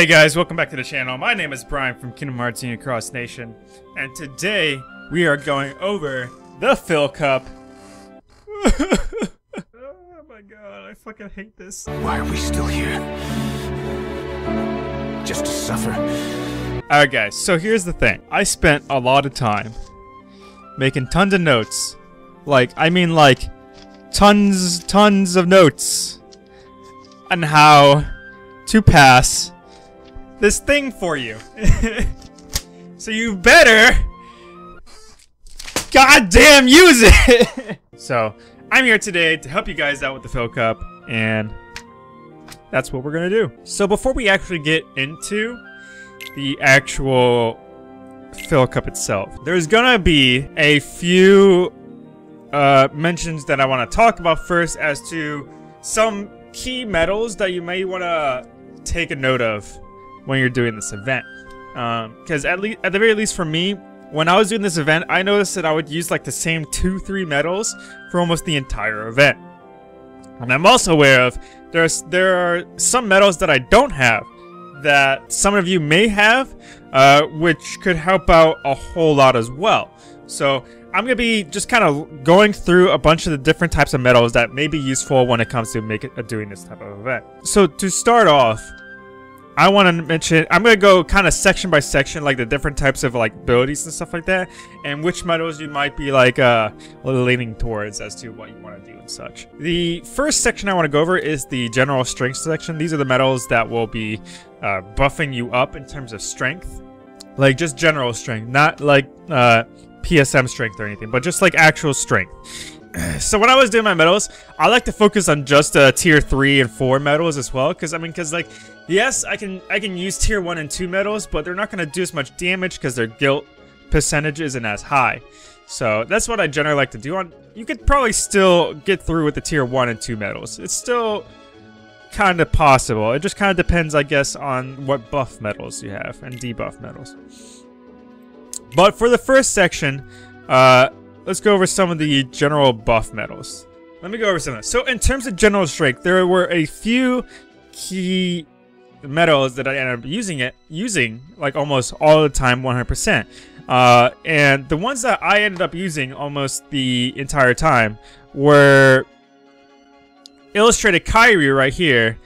Hey guys, welcome back to the channel. My name is Brian from Kingdom Hearts Union Cross Nation, and today we are going over the Fill Cup. Oh my god, I fucking hate this. Why are we still here? Just to suffer? Alright guys, so here's the thing. I spent a lot of time making tons of notes. Like tons of notes on how to pass this thing for you. So you better goddamn use it. So I'm here today to help you guys out with the Fill Cup, and that's what we're gonna do. So before we actually get into the actual Fill Cup itself, there's gonna be a few mentions that I want to talk about first as to some key medals that you may want to take a note of when you're doing this event. Because at the very least for me, when I was doing this event, I noticed that I would use like the same 2-3 medals for almost the entire event. And I'm also aware of there are some medals that I don't have that some of you may have, which could help out a whole lot as well. So I'm going to be just kind of going through a bunch of the different types of medals that may be useful when it comes to doing this type of event. So to start off, I want to mention, I'm going to go kind of section by section, like the different types of like abilities and stuff like that, and which medals you might be like leaning towards as to what you want to do and such. The first section I want to go over is the general strength section. These are the medals that will be buffing you up in terms of strength, like just general strength, not like PSM strength or anything, but just like actual strength. So when I was doing my medals, I like to focus on just tier 3 and 4 medals as well, because like yes, I can use tier 1 and 2 medals, but they're not going to do as much damage because their guilt percentage isn't as high. So that's what I generally like to do. You could probably still get through with the tier 1 and 2 medals. It's still kind of possible. It just kind of depends, I guess, on what buff medals you have and debuff medals. But for the first section, let's go over some of the general buff medals. Let me go over some of them. So in terms of general strength, there were a few key medals that I ended up using like almost all the time, 100%. And the ones that I ended up using almost the entire time were Illustrated Kyrie right here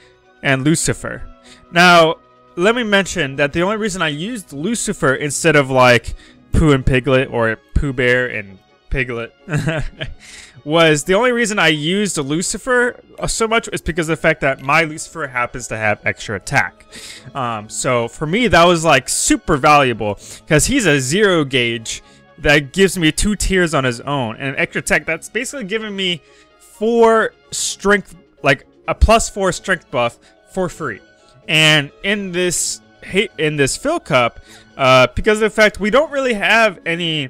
and Lucifer. Now, let me mention that the only reason I used Lucifer instead of like Pooh and Piglet or Pooh Bear and Piglet was the only reason I used Lucifer so much is because of the fact that my Lucifer happens to have extra attack. So for me, that was like super valuable because he's a 0 gauge that gives me 2 tiers on his own, and extra attack that's basically giving me 4 strength, like a +4 strength buff for free. And in this Fill Cup, because of the fact we don't really have any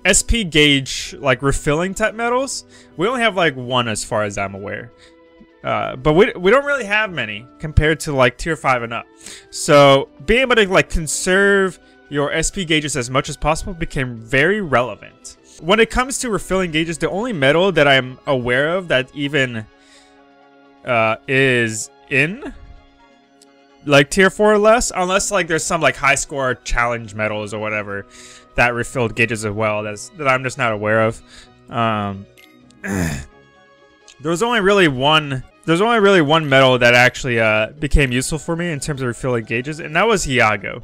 SP gauge like refilling type medals, we only have like 1 as far as I'm aware. But we don't really have many compared to like tier 5 and up. So being able to like conserve your SP gauges as much as possible became very relevant. When it comes to refilling gauges, the only medal that I'm aware of that even is in like tier 4 or less, unless like there's some like high score challenge medals or whatever that refilled gauges as well that I'm just not aware of. There was only really one medal that actually became useful for me in terms of refilling gauges, and that was Iago.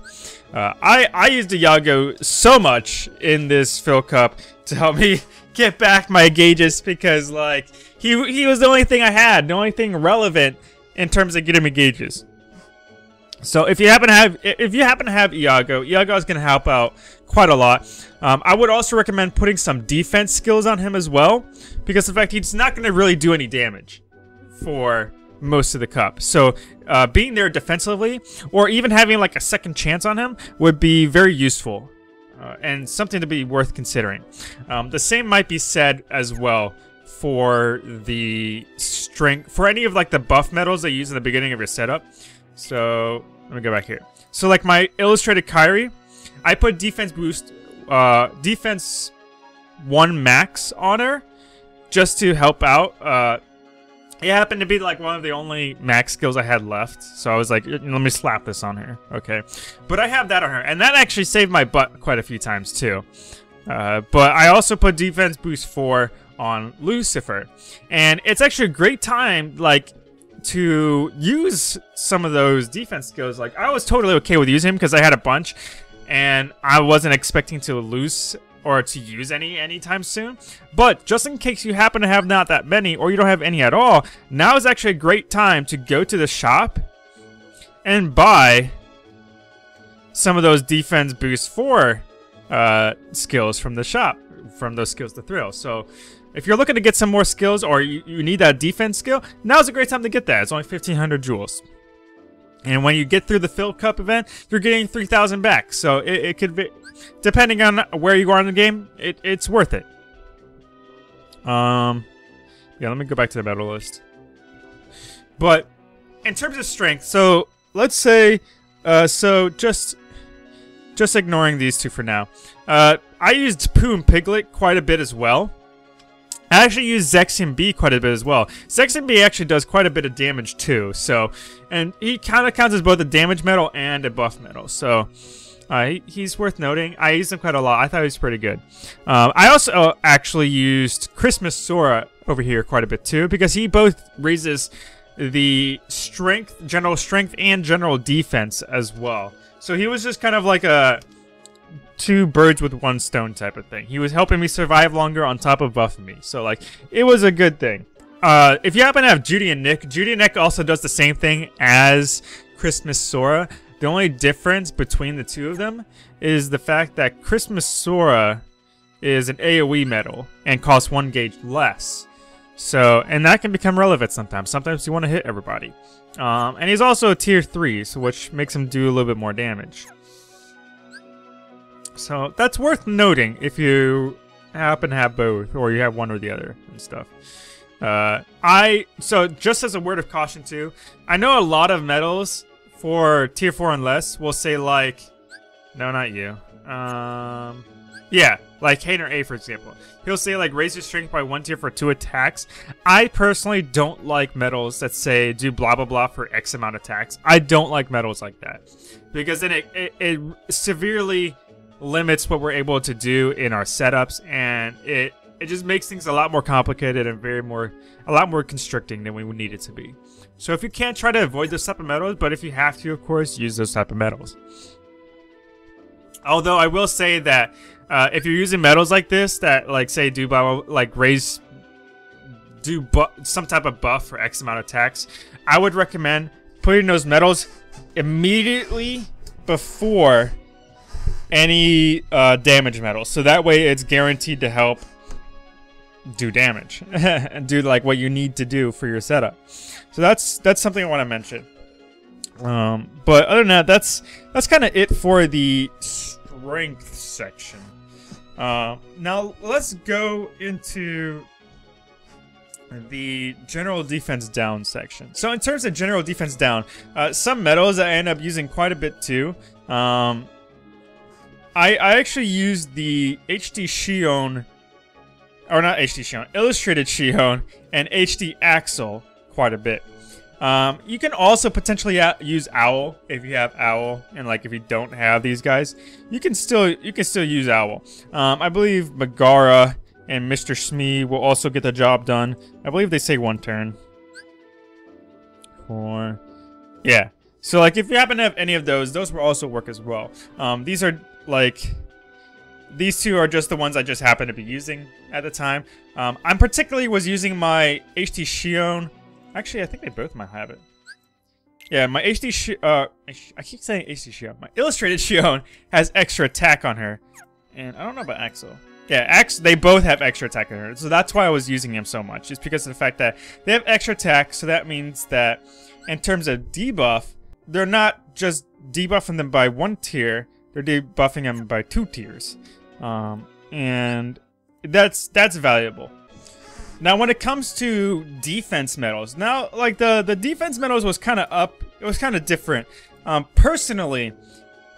I used Iago so much in this Fill Cup to help me get back my gauges because like he was the only thing I had, the only thing relevant in terms of getting me gauges. So if you happen to have Iago is going to help out quite a lot. I would also recommend putting some defense skills on him as well, because in fact he's not going to really do any damage for most of the cup. So being there defensively or even having like a second chance on him would be very useful and something to be worth considering. The same might be said as well for the strength, for any of like the buff medals they use in the beginning of your setup. So let me go back here. So like my Illustrated Kyrie, I put defense boost, defense 1 max on her just to help out It happened to be like one of the only max skills I had left, so I was like, let me slap this on her, okay? But I have that on her, and that actually saved my butt quite a few times too. But I also put defense boost 4 on Lucifer, and it's actually a great time, like, to use some of those defense skills. Like, I was totally okay with using him because I had a bunch, and I wasn't expecting to lose or to use any anytime soon. But just in case you happen to have not that many, or you don't have any at all, now is actually a great time to go to the shop and buy some of those defense boost 4 skills from the shop, from those skills to thrill. So if you're looking to get some more skills, or you need that defense skill, now's a great time to get that. It's only 1,500 jewels. And when you get through the Phil Cup event, you're getting 3,000 back. So it could be, depending on where you are in the game, it's worth it. Yeah, let me go back to the medal list. But in terms of strength, so let's say, so just ignoring these two for now. I used Pooh and Piglet quite a bit as well. I actually use Zexion B quite a bit as well. Zexion B actually does quite a bit of damage too, so, and he kind of counts as both a damage medal and a buff medal, so he's worth noting. I used him quite a lot. I thought he was pretty good. I also actually used Christmas Sora over here quite a bit too, because he both raises the strength, general strength, and general defense as well. So he was just kind of like a 2 birds with 1 stone type of thing. He was helping me survive longer on top of buffing me. So, like, it was a good thing. If you happen to have Judy and Nick also does the same thing as Christmas Sora. The only difference between the two of them is the fact that Christmas Sora is an AoE medal and costs 1 gauge less. So, and that can become relevant sometimes. Sometimes you want to hit everybody. And he's also a tier 3, so which makes him do a little bit more damage. So that's worth noting if you happen to have both, or you have one or the other and stuff. So just as a word of caution too, I know a lot of medals for tier 4 and less will say like, no, not you. Yeah, like Hayner A, for example. He'll say like raise your strength by 1 tier for 2 attacks. I personally don't like medals that say do blah blah blah for X amount of attacks. I don't like medals like that, because then it severely limits what we're able to do in our setups, and it just makes things a lot more complicated and a lot more constricting than we would need it to be. So if you can't, try to avoid those type of medals, but if you have to, of course, use those type of medals. Although I will say that if you're using medals like this that like say do like raise some type of buff for X amount of attacks, I would recommend putting those medals immediately before any damage medals, so that way it's guaranteed to help do damage and do like what you need to do for your setup. So that's something I want to mention. But other than that, that's kind of it for the strength section. Now let's go into the general defense down section. So in terms of general defense down, some medals I end up using quite a bit too. I actually used the HD Shion, or not HD Shion, Illustrated Shion, and HD Axel quite a bit. You can also potentially use Owl if you have Owl, and like if you don't have these guys, you can still use Owl. I believe Megara and Mr. Smee will also get the job done. I believe they say 1 turn. Yeah. So like if you happen to have any of those will also work as well. These are like, these two are just the ones I just happen to be using at the time. I particularly was using my HD Shion. Actually, I think they both might have it. Yeah, my HD Shion, I keep saying HD Shion. My Illustrated Shion has extra attack on her. And I don't know about Axel. Yeah, they both have extra attack on her. So that's why I was using them so much. It's because of the fact that they have extra attack. So that means that in terms of debuff, they're not just debuffing them by 1 tier. They're debuffing them by 2 tiers. And that's valuable. Now, when it comes to defense medals, now, like, the defense medals was kind of up. It was kind of different. Personally,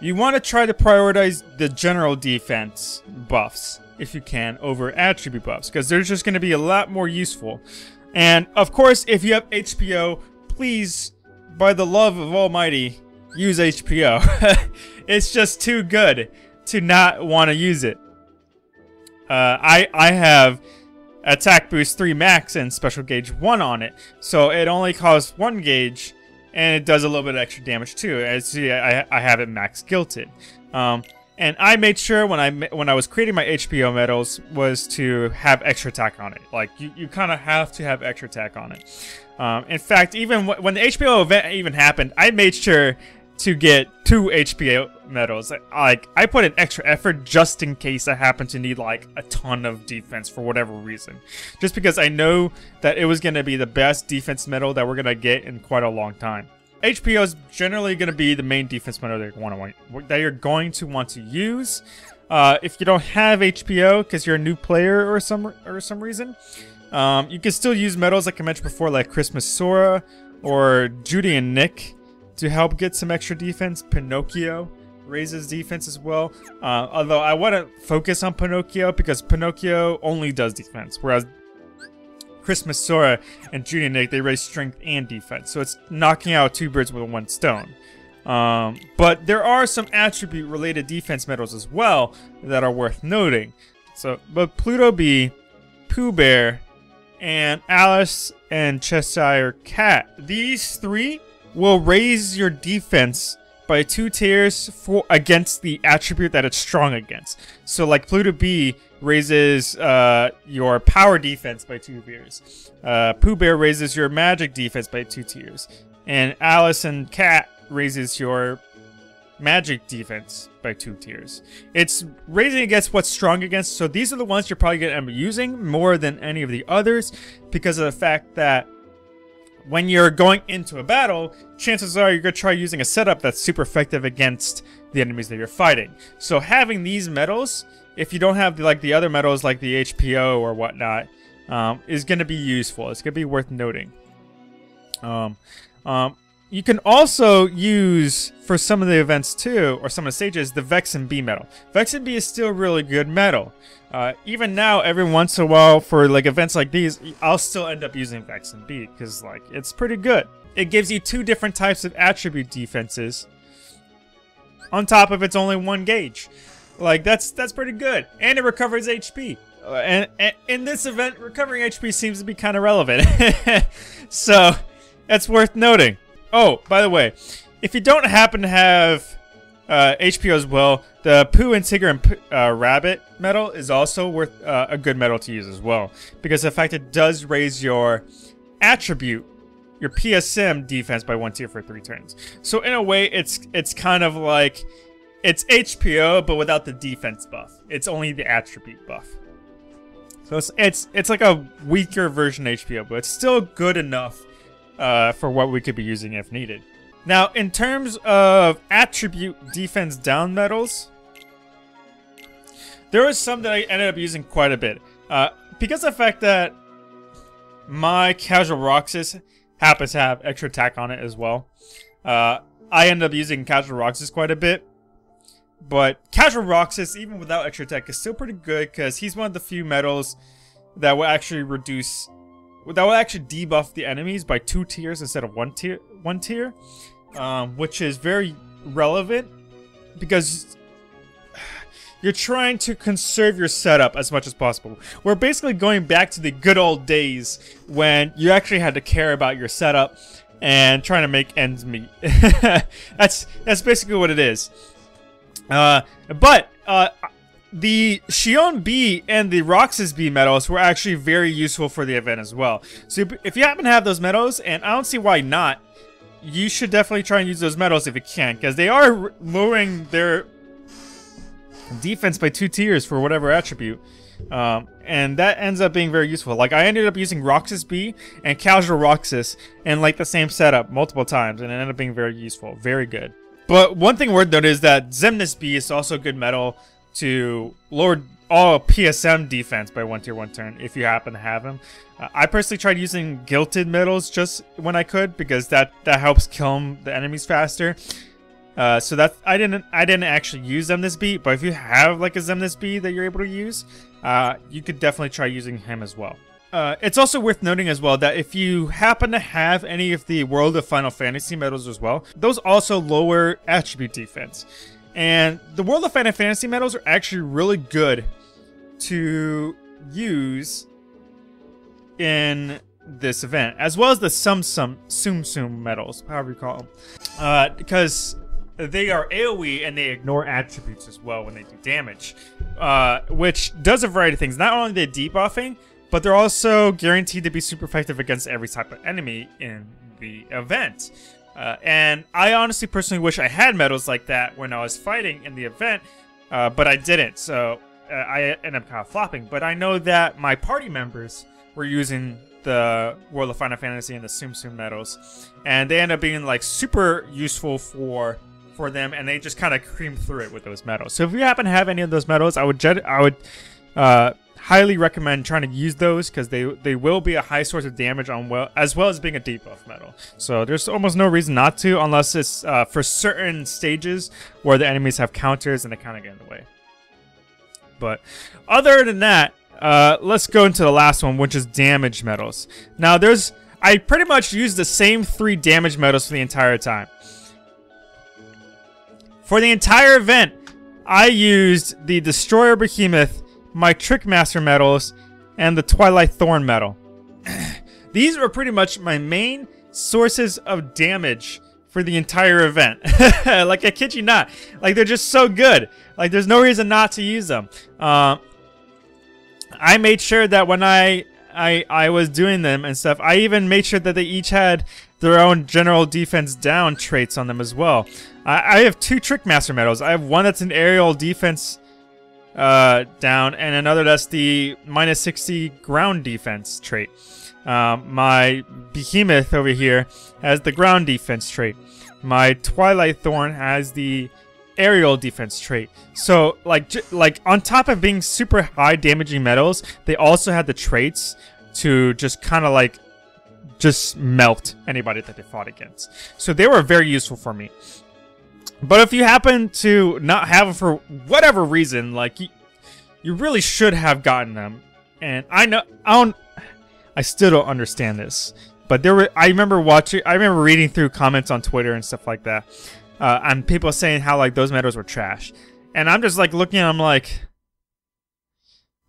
you want to try to prioritize the general defense buffs, if you can, over attribute buffs, because they're just going to be a lot more useful. And of course, if you have HPO, please, by the love of Almighty, use HPO. It's just too good to not want to use it. I have attack boost 3 max and special gauge 1 on it, so it only costs 1 gauge, and it does a little bit of extra damage too. As you see, I have it max gilted. And I made sure when I was creating my HPO medals was to have extra attack on it. Like you kind of have to have extra attack on it. In fact, even when the HPO event even happened, I made sure to get 2 HPO medals. Like I put an extra effort just in case I happen to need like a ton of defense for whatever reason, just because I know that it was going to be the best defense medal that we're going to get in quite a long time. HPO is generally going to be the main defense medal that you're going to want to use. If you don't have HPO because you're a new player or some reason, you can still use medals like I mentioned before, like Christmas Sora or Judy and Nick, to help get some extra defense. Pinocchio raises defense as well. Although I want to focus on Pinocchio because Pinocchio only does defense, whereas Christmas Sora and Judy and Nick, they raise strength and defense. So it's knocking out 2 birds with 1 stone. But there are some attribute related defense medals as well that are worth noting. But Pluto B, Pooh Bear, and Alice and Cheshire Cat. These 3 will raise your defense by 2 tiers against the attribute that it's strong against. So like Pluto B raises your power defense by 2 tiers. Pooh Bear raises your magic defense by 2 tiers. And Alice and Cat raises your magic defense by 2 tiers. It's raising against what's strong against, so these are the ones you're probably going to end up using more than any of the others because of the fact that when you're going into a battle, chances are you're going to try using a setup that's super effective against the enemies that you're fighting. So having these medals, if you don't have the other medals like the HPO or whatnot, is going to be useful. It's going to be worth noting. You can also use, for some of the events too, or some of the stages, the Vex and B medal. Vex and B is still a really good medal. Even now, every once in a while, for like events like these, I'll still end up using Vex and B, because like, it's pretty good. It gives you 2 different types of attribute defenses, on top of its only 1 gauge. Like, that's pretty good. And it recovers HP. And in this event, recovering HP seems to be kind of relevant. So, that's worth noting. Oh, by the way, if you don't happen to have HPO as well, the Pooh and Tigger and Rabbit medal is also worth a good medal to use as well. Because the fact it does raise your attribute, your PSM defense by 1 tier for 3 turns. So in a way, it's kind of like, it's HPO, but without the defense buff. It's only the attribute buff. So it's like a weaker version of HPO, but it's still good enough for what we could be using if needed. Now, in terms of attribute defense down medals, there was some that I ended up using quite a bit. Because of the fact that my Casual Roxas happens to have extra attack on it as well, I end up using Casual Roxas quite a bit. But Casual Roxas, even without extra attack, is still pretty good because he's one of the few medals that will actually reduce, that will actually debuff the enemies by 2 tiers instead of 1 tier, which is very relevant because you're trying to conserve your setup as much as possible. We're basically going back to the good old days when you actually had to care about your setup and trying to make ends meet. That's basically what it is. But the Xion B and the Roxas B medals were actually very useful for the event as well. So if you happen to have those medals, and I don't see why not, you should definitely try and use those medals if you can, because they are lowering their defense by 2 tiers for whatever attribute. And that ends up being very useful. Like, I ended up using Roxas B and Casual Roxas in like the same setup multiple times, and it ended up being very useful. Very good. But one thing worth noting is that Xemnas B is also a good medal to lower all PSM defense by 1 tier 1 turn if you happen to have him. I personally tried using Gilted medals just when I could because that helps kill the enemies faster. So that I didn't actually use Xemnas B, but if you have like a Xemnas B that you're able to use, you could definitely try using him as well. it's also worth noting as well that if you happen to have any of the World of Final Fantasy medals as well, those also lower attribute defense. And the World of Final Fantasy medals are actually really good to use in this event, as well as the Sum Sum medals, however you call them, because they are AoE and they ignore attributes as well when they do damage, which does a variety of things. Not only are they debuffing, but they're also guaranteed to be super effective against every type of enemy in the event. And I honestly personally wish I had medals like that when I was fighting in the event, but I didn't, so I ended up kind of flopping. But I know that my party members were using the World of Final Fantasy and the Sum Sum medals, and they end up being like super useful for them, and they just kind of cream through it with those medals. So if you happen to have any of those medals, I would highly recommend trying to use those, because they will be a high source of damage on as well as being a debuff medal. So there's almost no reason not to, unless it's for certain stages where the enemies have counters and they kind of get in the way. But other than that, let's go into the last one, which is damage medals. Now I pretty much used the same 3 damage medals for the entire time. For the entire event, I used the Destroyer Behemoth, my Trickmaster medals, and the Twilight Thorn medal. These were pretty much my main sources of damage for the entire event. Like, I kid you not. Like, they're just so good. Like, there's no reason not to use them. I made sure that when I was doing them and stuff, I even made sure that they each had their own general defense down traits on them as well. I have 2 Trickmaster medals. I have one that's an aerial defense down, and another that's the -60 ground defense trait. My Behemoth over here has the ground defense trait. My Twilight Thorn has the aerial defense trait. So like on top of being super high damaging medals, they also had the traits to just kind of like just melt anybody that they fought against. So they were very useful for me. But if you happen to not have them for whatever reason, like you really should have gotten them. And I still don't understand this. But I remember reading through comments on Twitter and stuff like that, and people saying how like those medals were trash. And I'm just like looking, I'm like,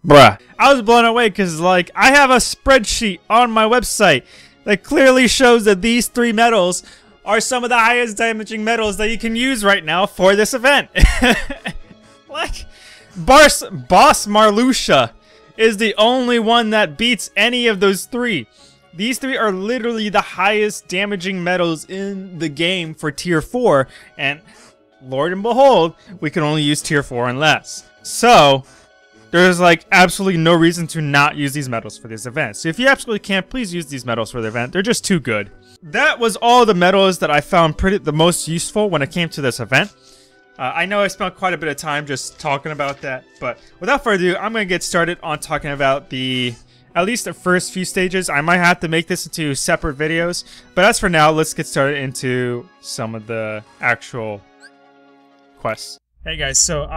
bruh. I was blown away because like I have a spreadsheet on my website that clearly shows that these 3 medals are some of the highest damaging medals that you can use right now for this event. Like, Boss Marluxia is the only one that beats any of those 3. These 3 are literally the highest damaging medals in the game for tier 4, and Lord and behold, we can only use tier 4 and less. So there's like absolutely no reason to not use these medals for this event. So if you absolutely can, please use these medals for the event. They're just too good. That was all the medals that I found the most useful when it came to this event. I know I spent quite a bit of time just talking about that, but without further ado, I'm going to get started on talking about at least the first few stages. I might have to make this into separate videos, but as for now, let's get started into some of the actual quests. Hey guys, so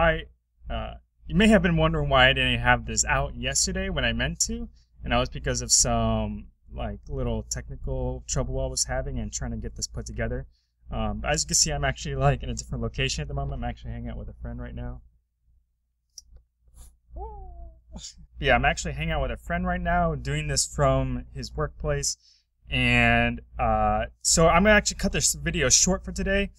you may have been wondering why I didn't have this out yesterday when I meant to, and that was because of some like little technical trouble I was having and trying to get this put together. As you can see, I'm actually like in a different location at the moment. I'm actually hanging out with a friend right now. Yeah, I'm actually hanging out with a friend right now, doing this from his workplace. And so I'm gonna actually cut this video short for today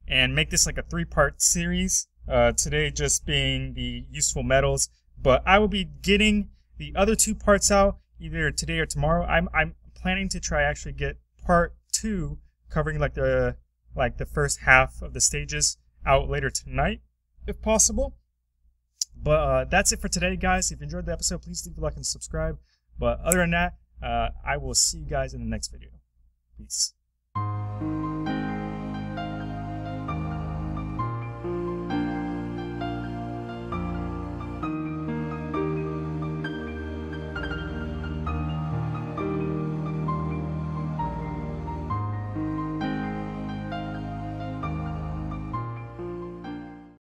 and make this like a 3-part series. Today just being the useful medals, but I will be getting the other 2 parts out either today or tomorrow. I'm planning to try actually get part 2 covering like the first half of the stages out later tonight, if possible. But that's it for today, guys. If you enjoyed the episode, please leave a like and subscribe. But other than that, I will see you guys in the next video. Peace.